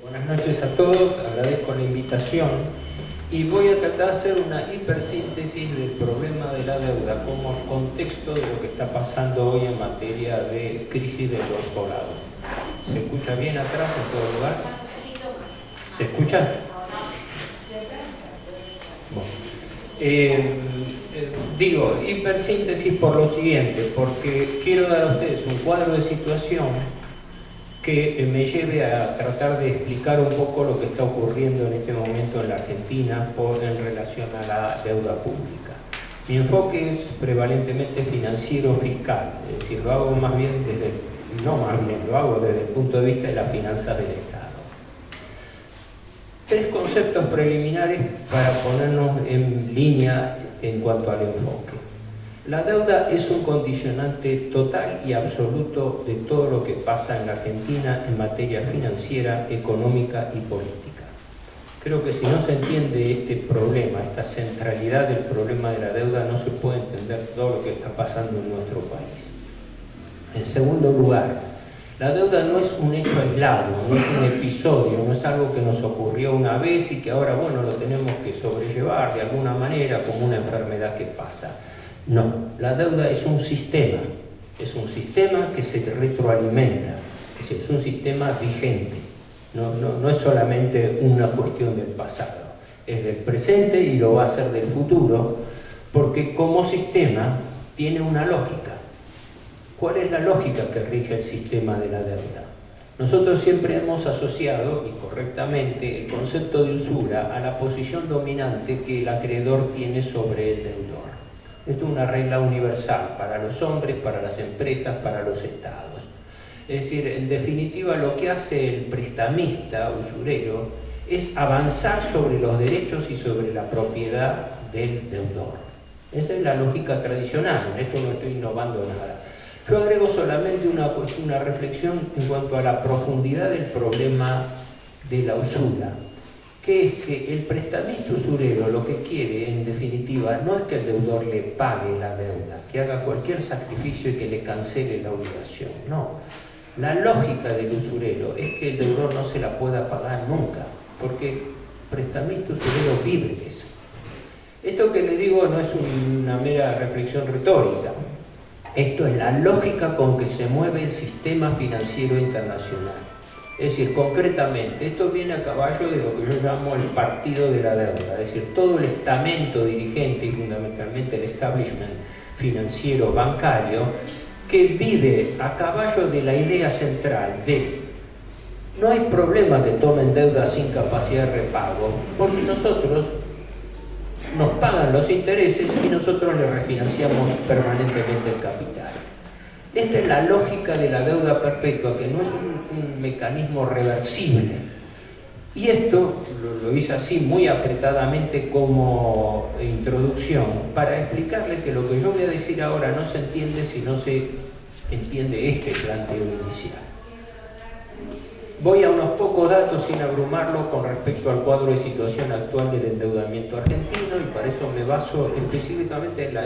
Buenas noches a todos, agradezco la invitación y voy a tratar de hacer una hipersíntesis del problema de la deuda como contexto de lo que está pasando hoy en materia de crisis de los poblados. ¿Se escucha bien atrás en todo lugar? ¿Se escucha? Bueno. Digo hipersíntesis por lo siguiente, porque quiero dar a ustedes un cuadro de situación que me lleve a tratar de explicar un poco lo que está ocurriendo en este momento en la Argentina en relación a la deuda pública. Mi enfoque es prevalentemente financiero-fiscal, es decir, lo hago más bien lo hago desde el punto de vista de las finanzas del Estado. Tres conceptos preliminares para ponernos en línea en cuanto al enfoque. La deuda es un condicionante total y absoluto de todo lo que pasa en la Argentina en materia financiera, económica y política. Creo que si no se entiende este problema, esta centralidad del problema de la deuda, no se puede entender todo lo que está pasando en nuestro país. En segundo lugar, la deuda no es un hecho aislado, no es un episodio, no es algo que nos ocurrió una vez y que ahora, bueno, lo tenemos que sobrellevar de alguna manera como una enfermedad que pasa. No, la deuda es un sistema que se retroalimenta, es un sistema vigente, no es solamente una cuestión del pasado, es del presente y lo va a ser del futuro, porque como sistema tiene una lógica. ¿Cuál es la lógica que rige el sistema de la deuda? Nosotros siempre hemos asociado, y correctamente, el concepto de usura a la posición dominante que el acreedor tiene sobre el deudor. Esto es una regla universal para los hombres, para las empresas, para los estados. Es decir, en definitiva, lo que hace el prestamista usurero es avanzar sobre los derechos y sobre la propiedad del deudor. Esa es la lógica tradicional, en esto no estoy innovando nada. Yo agrego solamente una reflexión en cuanto a la profundidad del problema de la usura, que es que el prestamista usurero lo que quiere, en definitiva, no es que el deudor le pague la deuda, que haga cualquier sacrificio y que le cancele la obligación, no. La lógica del usurero es que el deudor no se la pueda pagar nunca, porque el prestamista usurero vive de eso. Esto que le digo no es una mera reflexión retórica, esto es la lógica con que se mueve el sistema financiero internacional. Es decir, concretamente, esto viene a caballo de lo que yo llamo el partido de la deuda, es decir, todo el estamento dirigente y fundamentalmente el establishment financiero bancario que vive a caballo de la idea central de no hay problema que tomen deuda sin capacidad de repago, porque nosotros nos pagan los intereses y nosotros le refinanciamos permanentemente el capital. Esta es la lógica de la deuda perpetua, que no es un mecanismo reversible. Y esto lo hice así muy apretadamente como introducción para explicarle que lo que yo voy a decir ahora no se entiende si no se entiende este planteo inicial. Voy a unos pocos datos sin abrumarlo con respecto al cuadro de situación actual del endeudamiento argentino y para eso me baso específicamente en la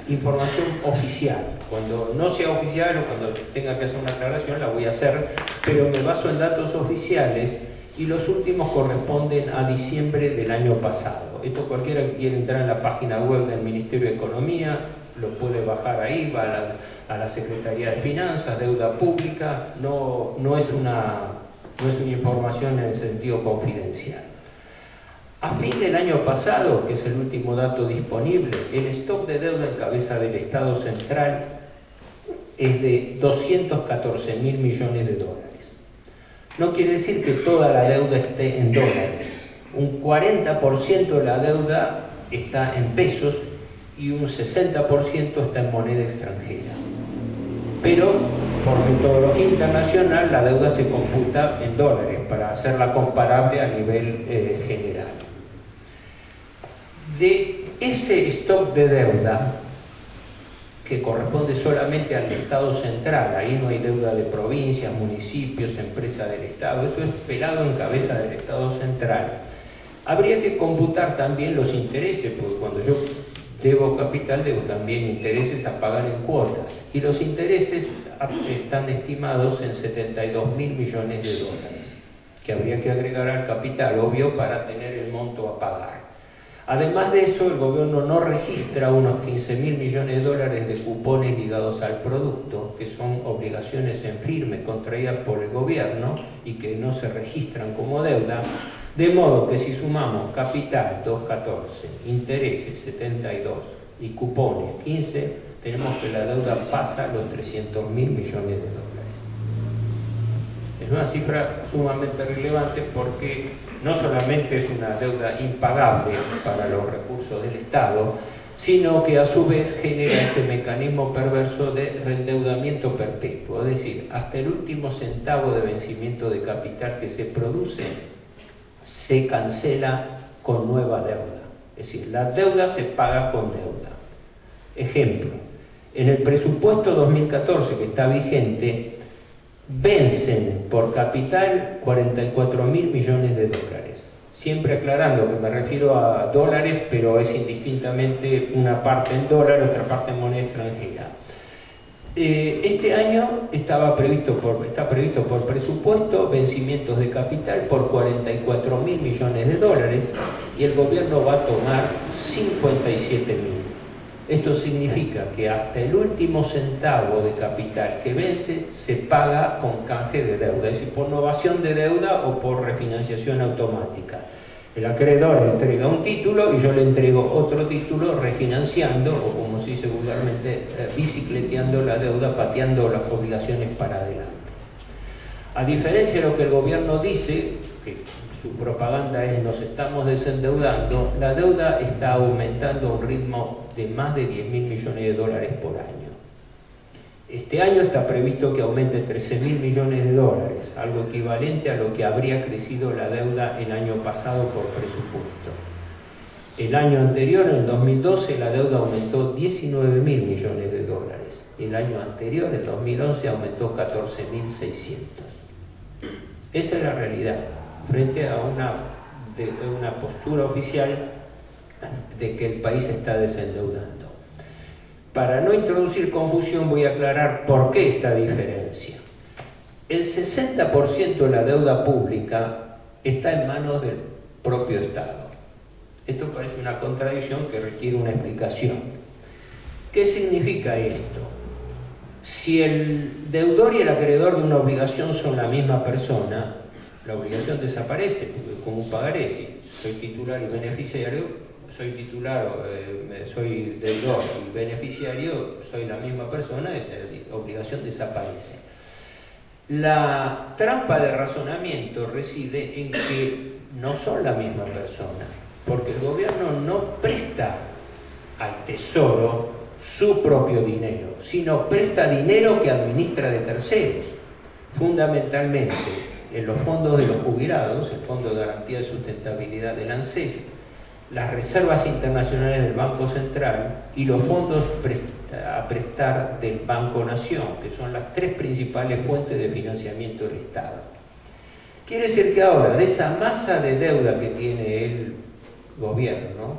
información oficial. Cuando no sea oficial o cuando tenga que hacer una aclaración la voy a hacer, pero me baso en datos oficiales y los últimos corresponden a diciembre del año pasado. Esto cualquiera que quiera entrar en la página web del Ministerio de Economía lo puede bajar ahí, va a la Secretaría de Finanzas, Deuda Pública, no es una información en el sentido confidencial. A fin del año pasado, que es el último dato disponible, el stock de deuda en cabeza del Estado central es de 214.000 millones de dólares. No quiere decir que toda la deuda esté en dólares. Un 40% de la deuda está en pesos y un 60% está en moneda extranjera. Pero por metodología internacional la deuda se computa en dólares para hacerla comparable a nivel general. De ese stock de deuda, que corresponde solamente al Estado central, ahí no hay deuda de provincias, municipios, empresas del Estado, esto es pelado en cabeza del Estado central. Habría que computar también los intereses, porque cuando yo debo capital, debo también intereses a pagar en cuotas. Y los intereses están estimados en 72.000 millones de dólares. que habría que agregar al capital, obvio, para tener el monto a pagar. Además de eso, el gobierno no registra unos 15.000 millones de dólares de cupones ligados al producto, que son obligaciones en firme contraídas por el gobierno y que no se registran como deuda, de modo que si sumamos capital 214, intereses 72 y cupones 15, tenemos que la deuda pasa los 300.000 millones de dólares. Es una cifra sumamente relevante porque no solamente es una deuda impagable para los recursos del Estado, sino que a su vez genera este mecanismo perverso de reendeudamiento perpetuo, es decir, hasta el último centavo de vencimiento de capital que se produce se cancela con nueva deuda. Es decir, la deuda se paga con deuda. Ejemplo, en el presupuesto 2014 que está vigente, vencen por capital 44.000 millones de dólares. Siempre aclarando que me refiero a dólares, pero es indistintamente una parte en dólar, otra parte en moneda extranjera. Este año está previsto por presupuesto vencimientos de capital por 44.000 millones de dólares y el gobierno va a tomar 57.000. Esto significa que hasta el último centavo de capital que vence se paga con canje de deuda, es decir, por novación de deuda o por refinanciación automática. El acreedor entrega un título y yo le entrego otro título refinanciando, o como se dice vulgarmente, bicicleteando la deuda, pateando las obligaciones para adelante. A diferencia de lo que el gobierno dice, que su propaganda es nos estamos desendeudando, la deuda está aumentando a un ritmo de más de 10.000 millones de dólares por año. Este año está previsto que aumente 13.000 millones de dólares, algo equivalente a lo que habría crecido la deuda el año pasado por presupuesto. El año anterior, en 2012, la deuda aumentó 19.000 millones de dólares. El año anterior, en 2011, aumentó 14.600. Esa es la realidad, frente a una postura oficial de que el país está desendeudando. Para no introducir confusión voy a aclarar por qué esta diferencia. El 60% de la deuda pública está en manos del propio Estado. Esto parece una contradicción que requiere una explicación. ¿Qué significa esto? Si el deudor y el acreedor de una obligación son la misma persona, la obligación desaparece, porque como pagaré, si soy titular y beneficiario, soy titular, soy deudor y beneficiario, soy la misma persona, esa obligación desaparece. La trampa de razonamiento reside en que no son la misma persona, porque el gobierno no presta al tesoro su propio dinero, sino presta dinero que administra de terceros, fundamentalmente en los fondos de los jubilados, el Fondo de Garantía de Sustentabilidad del ANSES, las reservas internacionales del Banco Central y los fondos a prestar del Banco Nación, que son las tres principales fuentes de financiamiento del Estado. Quiere decir que ahora, de esa masa de deuda que tiene el gobierno,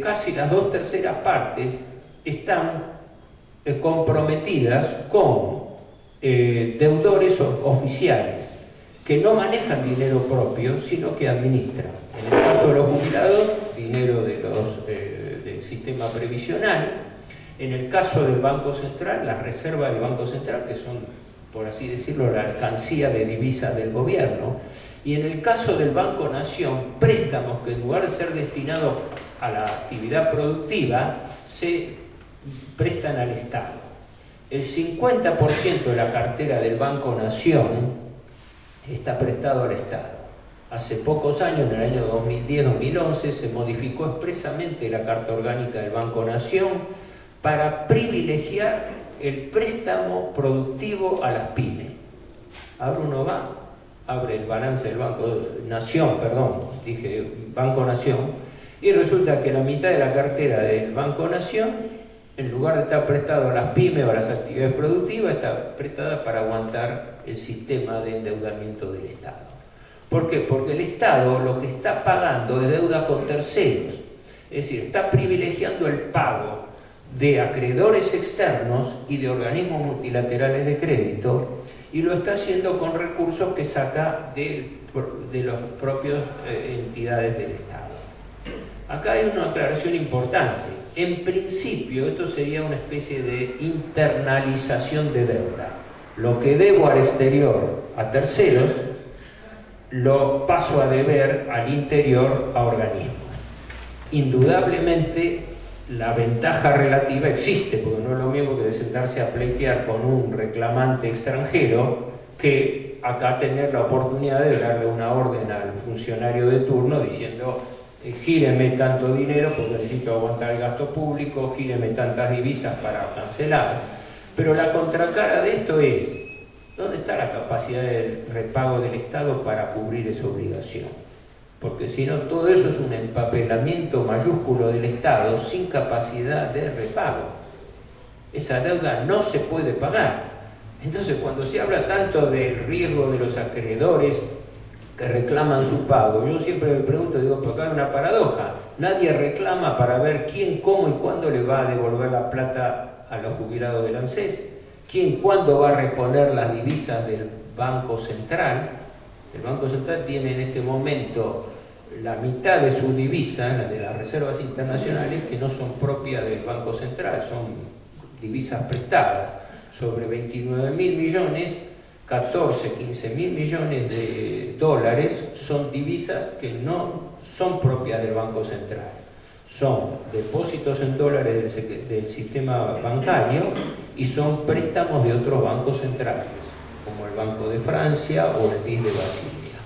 casi las 2/3 partes están comprometidas con deudores oficiales que no manejan dinero propio, sino que administran. En el caso de los jubilados, dinero del sistema previsional. En el caso del Banco Central, las reservas del Banco Central, que son, por así decirlo, la alcancía de divisas del gobierno. Y en el caso del Banco Nación, préstamos que en lugar de ser destinados a la actividad productiva, se prestan al Estado. El 50% de la cartera del Banco Nación está prestado al Estado. Hace pocos años, en el año 2010-2011, se modificó expresamente la Carta Orgánica del Banco Nación para privilegiar el préstamo productivo a las pymes. Ahora uno va, abre el balance del Banco Nación, Banco Nación, y resulta que la mitad de la cartera del Banco Nación, en lugar de estar prestado a las pymes o a las actividades productivas, está prestada para aguantar el sistema de endeudamiento del Estado. ¿Por qué? Porque el Estado lo que está pagando es deuda con terceros, es decir, está privilegiando el pago de acreedores externos y de organismos multilaterales de crédito y lo está haciendo con recursos que saca de las propias entidades del Estado. Acá hay una aclaración importante. En principio, esto sería una especie de internalización de deuda. Lo que debo al exterior a terceros, lo paso a deber al interior a organismos. Indudablemente, la ventaja relativa existe, porque no es lo mismo que de sentarse a pleitear con un reclamante extranjero que acá tener la oportunidad de darle una orden al funcionario de turno diciendo gíreme tanto dinero porque necesito aguantar el gasto público, gíreme tantas divisas para cancelar. Pero la contracara de esto es, ¿dónde está la capacidad de repago del Estado para cubrir esa obligación? Porque si no, todo eso es un empapelamiento mayúsculo del Estado sin capacidad de repago. Esa deuda no se puede pagar. Entonces, cuando se habla tanto del riesgo de los acreedores que reclaman su pago, yo siempre me pregunto, digo, pero acá hay una paradoja. Nadie reclama para ver quién, cómo y cuándo le va a devolver la plata a los jubilados del ANSES, quién, cuándo va a reponer las divisas del Banco Central. El Banco Central tiene en este momento la mitad de sus divisas, las de las reservas internacionales, que no son propias del Banco Central, son divisas prestadas, sobre 29.000 millones, 14, 15.000 millones de dólares son divisas que no son propias del Banco Central. Son depósitos en dólares del sistema bancario y son préstamos de otros bancos centrales, como el Banco de Francia o el BIS de Basilea.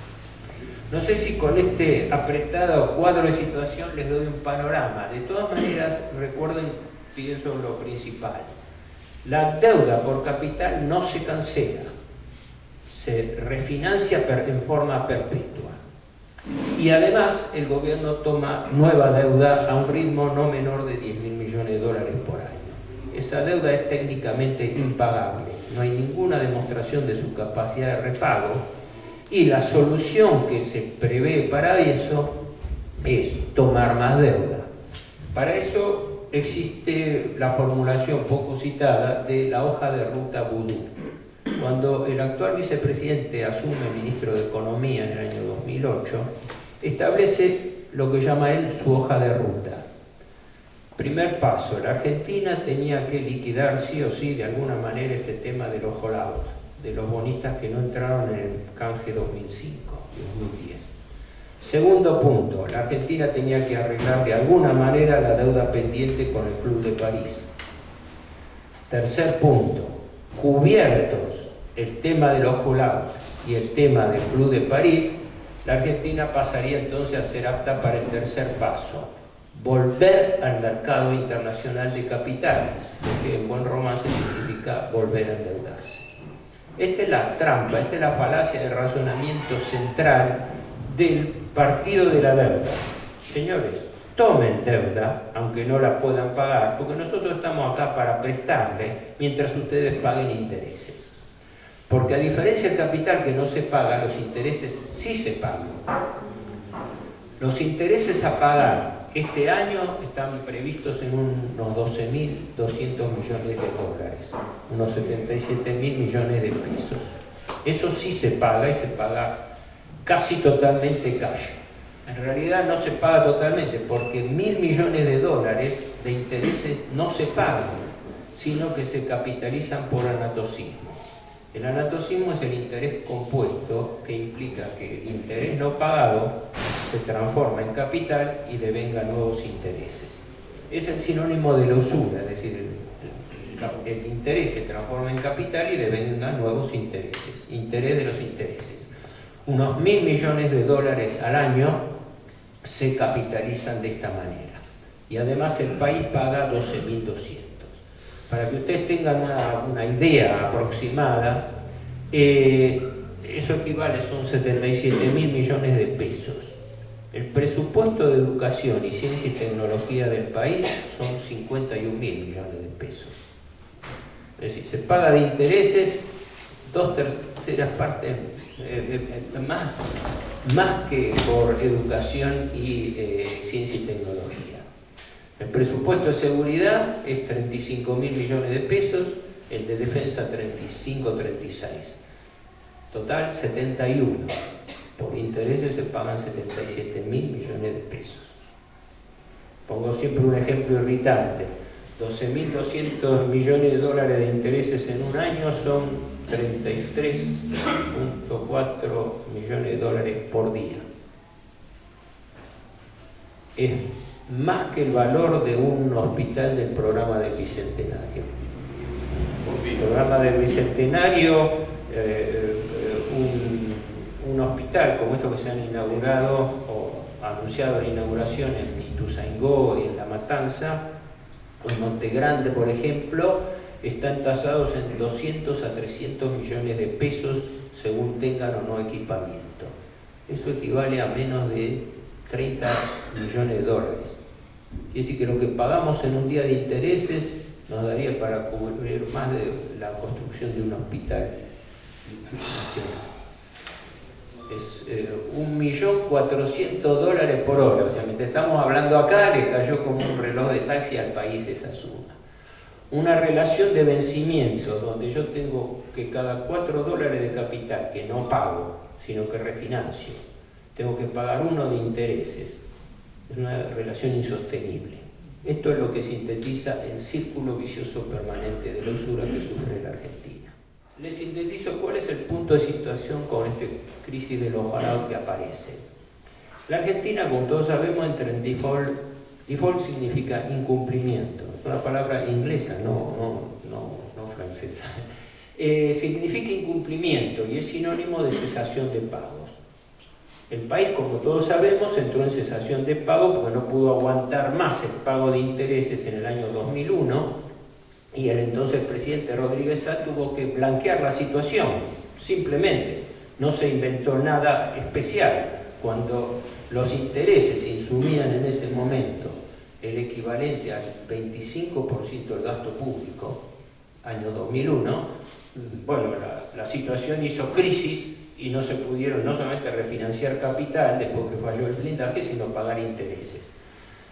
No sé si con este apretado cuadro de situación les doy un panorama. De todas maneras, recuerden, pienso en lo principal. La deuda por capital no se cancela, se refinancia en forma perpetua. Y además el gobierno toma nueva deuda a un ritmo no menor de 10.000 millones de dólares por año. Esa deuda es técnicamente impagable, no hay ninguna demostración de su capacidad de repago y la solución que se prevé para eso es tomar más deuda. Para eso existe la formulación poco citada de la hoja de ruta Vudú. Cuando el actual vicepresidente asume ministro de Economía en el año 2008, establece lo que llama él su hoja de ruta. Primer paso, la Argentina tenía que liquidar sí o sí de alguna manera este tema de los holdouts, de los bonistas que no entraron en el canje 2005, 2010. Segundo punto, la Argentina tenía que arreglar de alguna manera la deuda pendiente con el Club de París. Tercer punto, cubiertos el tema de los holdouts y el tema del Club de París, la Argentina pasaría entonces a ser apta para el tercer paso, volver al mercado internacional de capitales, lo que en buen romance significa volver a endeudarse. Esta es la trampa, esta es la falacia de razonamiento central del partido de la deuda. Señores, tomen deuda, aunque no la puedan pagar, porque nosotros estamos acá para prestarle mientras ustedes paguen intereses. Porque a diferencia del capital que no se paga, los intereses sí se pagan. Los intereses a pagar este año están previstos en unos 12.200 millones de dólares, unos 77.000 millones de pesos. Eso sí se paga y se paga casi totalmente cash. En realidad no se paga totalmente porque 1.000 millones de dólares de intereses no se pagan, sino que se capitalizan por anatocismo. El anatocismo es el interés compuesto que implica que el interés no pagado se transforma en capital y devenga nuevos intereses. Es el sinónimo de la usura, es decir, el interés se transforma en capital y devenga nuevos intereses, interés de los intereses. Unos 1.000 millones de dólares al año se capitalizan de esta manera. Y además el país paga 12.200. Para que ustedes tengan una idea aproximada, eso equivale, son 77.000 millones de pesos. El presupuesto de educación y ciencia y tecnología del país son 51.000 millones de pesos. Es decir, se paga de intereses 2/3 partes más que por educación y ciencia y tecnología. El presupuesto de seguridad es 35.000 millones de pesos, el de defensa 35, 36. Total 71. Por intereses se pagan 77.000 millones de pesos. Pongo siempre un ejemplo irritante. 12.200 millones de dólares de intereses en un año son 33.4 millones de dólares por día. Es más que el valor de un hospital del programa del Bicentenario. El programa del Bicentenario, un hospital como estos que se han inaugurado o anunciado la inauguración en Ituzaingó y en La Matanza, o en Monte Grande, por ejemplo, están tasados en 200 a 300 millones de pesos según tengan o no equipamiento. Eso equivale a menos de 30 millones de dólares. Quiere decir que lo que pagamos en un día de intereses nos daría para cubrir más de la construcción de un hospital nacional. Es $1.400.000 por hora. O sea, mientras estamos hablando acá, le cayó como un reloj de taxi al país esa suma. Una relación de vencimiento donde yo tengo que cada $4 de capital que no pago, sino que refinancio, tengo que pagar 1 de intereses. Es una relación insostenible. Esto es lo que sintetiza el círculo vicioso permanente de la usura que sufre la Argentina. Les sintetizo cuál es el punto de situación con esta crisis de los varados que aparece. La Argentina, como todos sabemos, entra en default. Default significa incumplimiento. Es una palabra inglesa, no francesa. Significa incumplimiento y es sinónimo de cesación de pagos. El país, como todos sabemos, entró en cesación de pago porque no pudo aguantar más el pago de intereses en el año 2001 y el entonces presidente Rodríguez Sá tuvo que blanquear la situación, simplemente. No se inventó nada especial. Cuando los intereses insumían en ese momento el equivalente al 25% del gasto público, año 2001, bueno, la situación hizo crisis y no se pudieron no solamente refinanciar capital después que falló el blindaje, sino pagar intereses.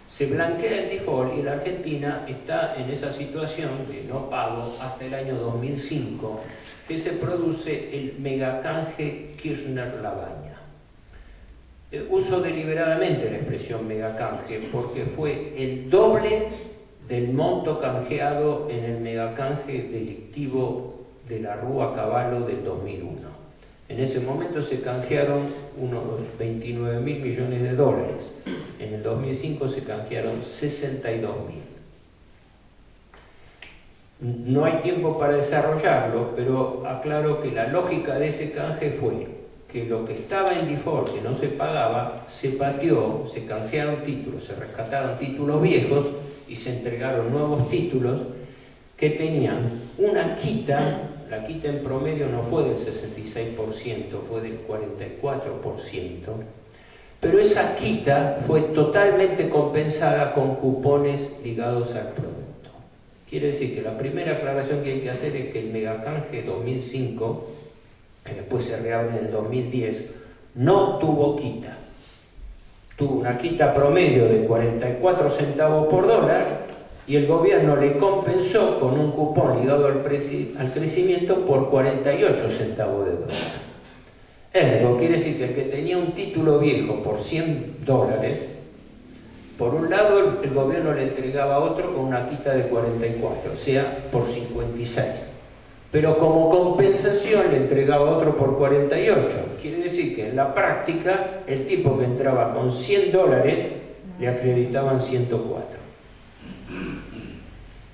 Se blanquea el default y la Argentina está en esa situación de no pago hasta el año 2005, que se produce el megacanje Kirchner-Labaña. Uso deliberadamente la expresión megacanje porque fue el doble del monto canjeado en el megacanje delictivo de la Rúa Cavallo del 2001. En ese momento se canjearon unos 29.000 millones de dólares. En el 2005 se canjearon 62.000. No hay tiempo para desarrollarlo, pero aclaro que la lógica de ese canje fue que lo que estaba en default, que no se pagaba, se pateó, se canjearon títulos, se rescataron títulos viejos y se entregaron nuevos títulos que tenían una quita. La quita en promedio no fue del 66%, fue del 44%, pero esa quita fue totalmente compensada con cupones ligados al producto. Quiere decir que la primera aclaración que hay que hacer es que el megacanje 2005, que después se reabre en el 2010, no tuvo quita. Tuvo una quita promedio de 44 centavos por dólar, y el gobierno le compensó con un cupón ligado al crecimiento por 48 centavos de dólar. Ergo, quiere decir que el que tenía un título viejo por $100, por un lado el gobierno le entregaba otro con una quita de 44, o sea, por 56. Pero como compensación le entregaba otro por 48. Quiere decir que en la práctica el tipo que entraba con $100 le acreditaban 104.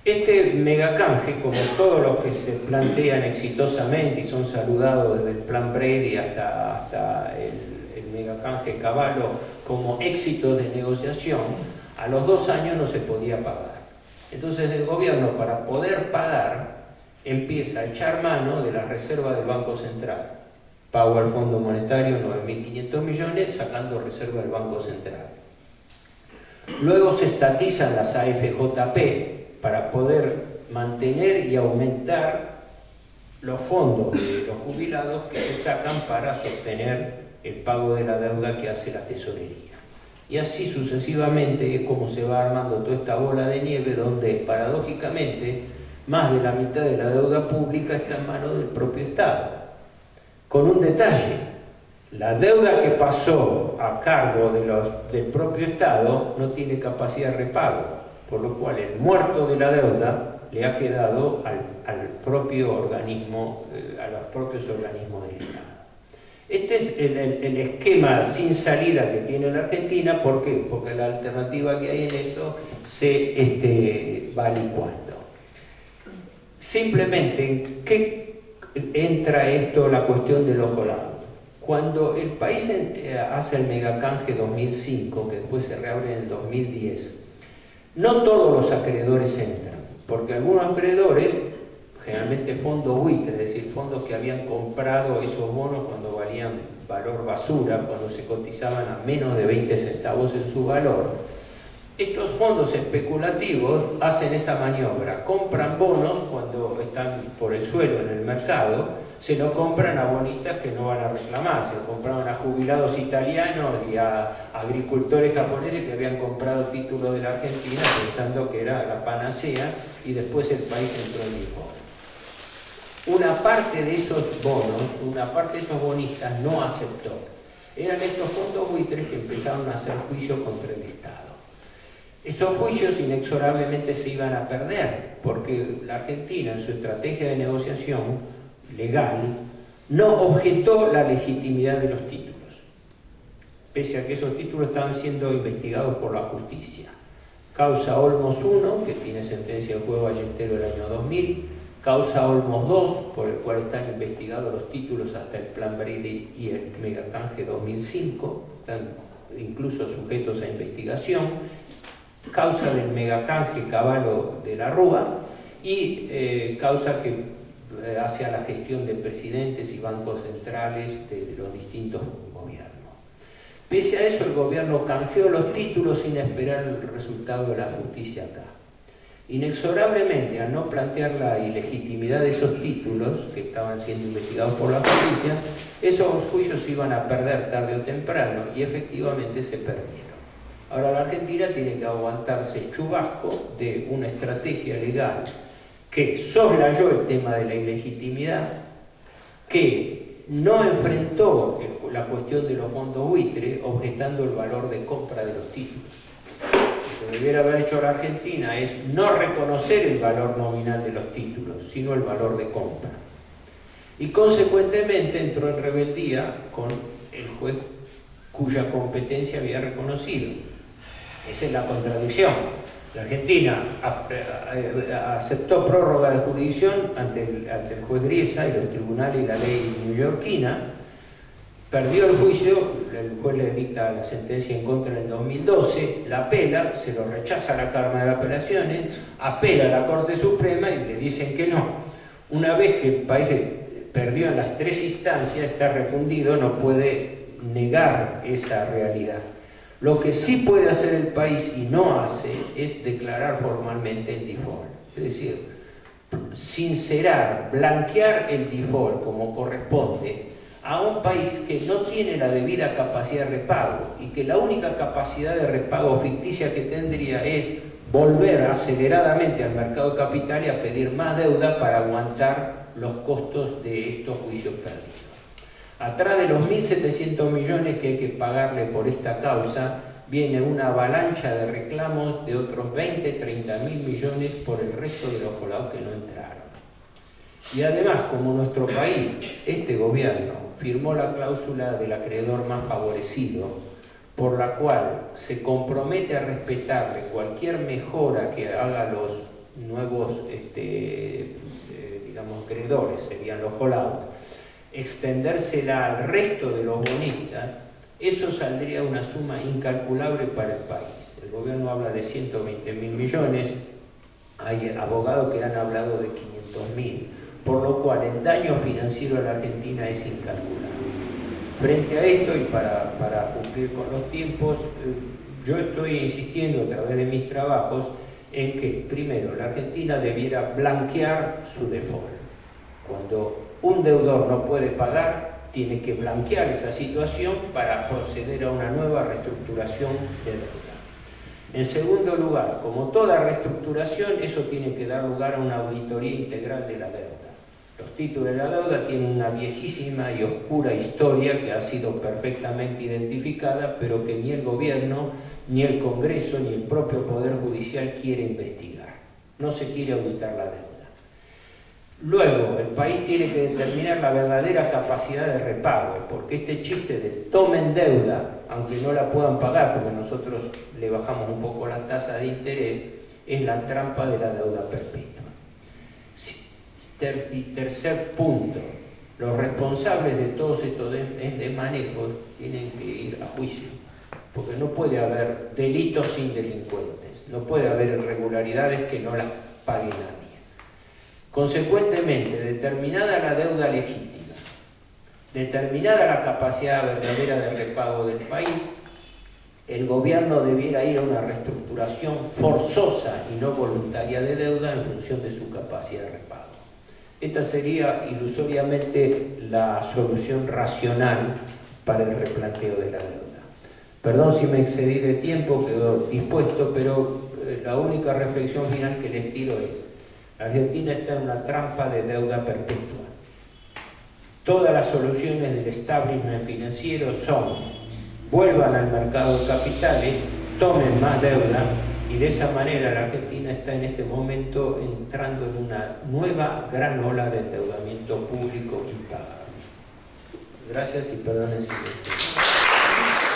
Este megacanje, como todos los que se plantean exitosamente y son saludados desde el plan Brady hasta el megacanje Cavallo como éxito de negociación, a los 2 años no se podía pagar. Entonces el gobierno, para poder pagar, empieza a echar mano de la reserva del Banco Central. Pago al Fondo Monetario 9.500 millones, sacando reserva del Banco Central. Luego se estatizan las AFJP para poder mantener y aumentar los fondos de los jubilados que se sacan para sostener el pago de la deuda que hace la tesorería. Y así sucesivamente es como se va armando toda esta bola de nieve donde, paradójicamente, más de la mitad de la deuda pública está en manos del propio Estado. con un detalle: la deuda que pasó a cargo del propio Estado no tiene capacidad de repago, por lo cual el muerto de la deuda le ha quedado al propio organismo, a los propios organismos del Estado. Este es el esquema sin salida que tiene la Argentina. ¿Por qué? Porque la alternativa que hay en eso se va licuando. Simplemente, ¿en qué entra esto, la cuestión del ojo largo? Cuando el país hace el megacanje 2005, que después se reabre en el 2010, no todos los acreedores entran, porque algunos acreedores, generalmente fondos buitres, es decir, fondos que habían comprado esos bonos cuando valían valor basura, cuando se cotizaban a menos de 20 centavos en su valor, estos fondos especulativos hacen esa maniobra, compran bonos cuando están por el suelo en el mercado, se lo compran a bonistas que no van a reclamar, se lo compraron a jubilados italianos y a agricultores japoneses que habían comprado títulos de la Argentina pensando que era la panacea, y después el país entró en default. Una parte de esos bonos, una parte de esos bonistas no aceptó. Eran estos fondos buitres que empezaron a hacer juicio contra el Estado. Esos juicios inexorablemente se iban a perder, porque la Argentina, en su estrategia de negociación legal, no objetó la legitimidad de los títulos, pese a que esos títulos estaban siendo investigados por la justicia. Causa Olmos 1, que tiene sentencia del juez Ballesteros del año 2000, causa Olmos 2, por el cual están investigados los títulos hasta el Plan Brady y el megacanje 2005, están incluso sujetos a investigación, causa del megacanje Cavallo de la Rúa y causa que hacia la gestión de presidentes y bancos centrales de los distintos gobiernos. Pese a eso, el gobierno canjeó los títulos sin esperar el resultado de la justicia acá. Inexorablemente, al no plantear la ilegitimidad de esos títulos que estaban siendo investigados por la justicia, esos juicios se iban a perder tarde o temprano, y efectivamente se perdieron. Ahora la Argentina tiene que aguantarse el chubasco de una estrategia legal que soslayó el tema de la ilegitimidad, que no enfrentó la cuestión de los fondos buitre, objetando el valor de compra de los títulos. Lo que debiera haber hecho la Argentina es no reconocer el valor nominal de los títulos, sino el valor de compra. Y consecuentemente entró en rebeldía con el juez cuya competencia había reconocido. Esa es la contradicción. La Argentina aceptó prórroga de jurisdicción ante el juez Griesa y los tribunales y la ley neoyorquina, perdió el juicio, el juez le dicta la sentencia en contra en el 2012, la apela, se lo rechaza la Cámara de Apelaciones, apela a la Corte Suprema y le dicen que no. Una vez que el país perdió en las tres instancias, está refundido, no puede negar esa realidad. Lo que sí puede hacer el país y no hace es declarar formalmente el default, es decir, sincerar, blanquear el default como corresponde a un país que no tiene la debida capacidad de repago y que la única capacidad de repago ficticia que tendría es volver aceleradamente al mercado de capital y a pedir más deuda para aguantar los costos de estos juicios perdidos. Atrás de los 1.700 millones que hay que pagarle por esta causa, viene una avalancha de reclamos de otros 20, 30.000 millones por el resto de los colados que no entraron. Y además, como nuestro país, este gobierno firmó la cláusula del acreedor más favorecido, por la cual se compromete a respetarle cualquier mejora que haga los nuevos digamos, acreedores, serían los holdout, extendérsela al resto de los bonistas, eso saldría una suma incalculable para el país. El gobierno habla de 120.000 millones, hay abogados que han hablado de 500.000, por lo cual el daño financiero a la Argentina es incalculable. Frente a esto, y para cumplir con los tiempos, yo estoy insistiendo a través de mis trabajos en que, primero, la Argentina debiera blanquear su default. Cuando un deudor no puede pagar, tiene que blanquear esa situación para proceder a una nueva reestructuración de deuda. En segundo lugar, como toda reestructuración, eso tiene que dar lugar a una auditoría integral de la deuda. Los títulos de la deuda tienen una viejísima y oscura historia que ha sido perfectamente identificada, pero que ni el gobierno, ni el Congreso, ni el propio Poder Judicial quiere investigar. No se quiere auditar la deuda. Luego, el país tiene que determinar la verdadera capacidad de repago, porque este chiste de tomen deuda, aunque no la puedan pagar, porque nosotros le bajamos un poco la tasa de interés, es la trampa de la deuda perpetua. Y tercer punto, los responsables de todos estos desmanejos tienen que ir a juicio, porque no puede haber delitos sin delincuentes, no puede haber irregularidades que no las pague nadie. Consecuentemente, determinada la deuda legítima, determinada la capacidad verdadera de repago del país, el gobierno debiera ir a una reestructuración forzosa y no voluntaria de deuda en función de su capacidad de repago. Esta sería ilusoriamente la solución racional para el replanteo de la deuda. Perdón si me excedí de tiempo, quedó dispuesto, pero la única reflexión final que les tiro es: Argentina está en una trampa de deuda perpetua. Todas las soluciones del establishment financiero son: vuelvan al mercado de capitales, tomen más deuda, y de esa manera la Argentina está en este momento entrando en una nueva gran ola de endeudamiento público impagable. Gracias y perdonen si me extendí.